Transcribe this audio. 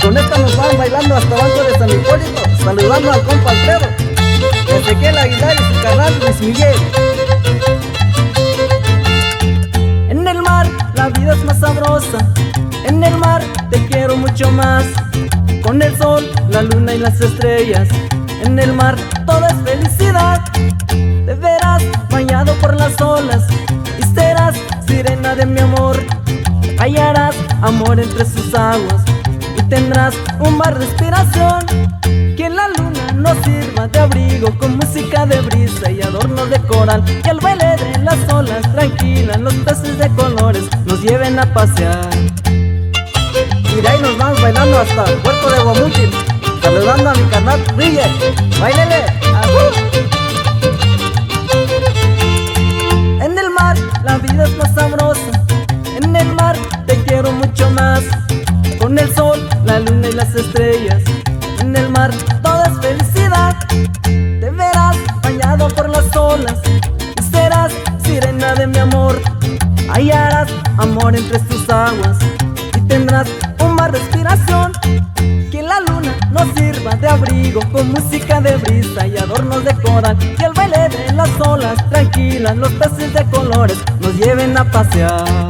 con esta nos van bailando hasta Banco de San Hipólito, saludando al compa Alfredo, Ezequiel Aguilar y su carnal Luis Miguel. En el mar la vida es más sabrosa, en el mar te quiero mucho más. Con el sol, la luna y las estrellas, en el mar todo es felicidad. Te verás bañado por las olas y serás sirena de mi amor. Hallarás amor entre sus aguas y tendrás un mar de inspiración. Que en la luna nos sirva de abrigo con música de brisa y adornos de coral, y al baile de las olas tranquilas los peces de colores nos lleven a pasear. Y de ahí nos vamos bailando hasta el puerto de Guamúchil, saludando a mi carnal Riller. ¡Báilele! En el mar la vida es más sabrosa, en el mar te quiero mucho más. Con el sol, la luna y las estrellas, en el mar todo es felicidad. Te verás bañado por las olas y serás sirena de mi amor. Hallarás amor entre sus aguas y tendrás un mar de inspiración. Que la luna nos sirva de abrigo con música de brisa y adornos de coral, y al baile de las olas tranquilas los peces de colores nos lleven a pasear.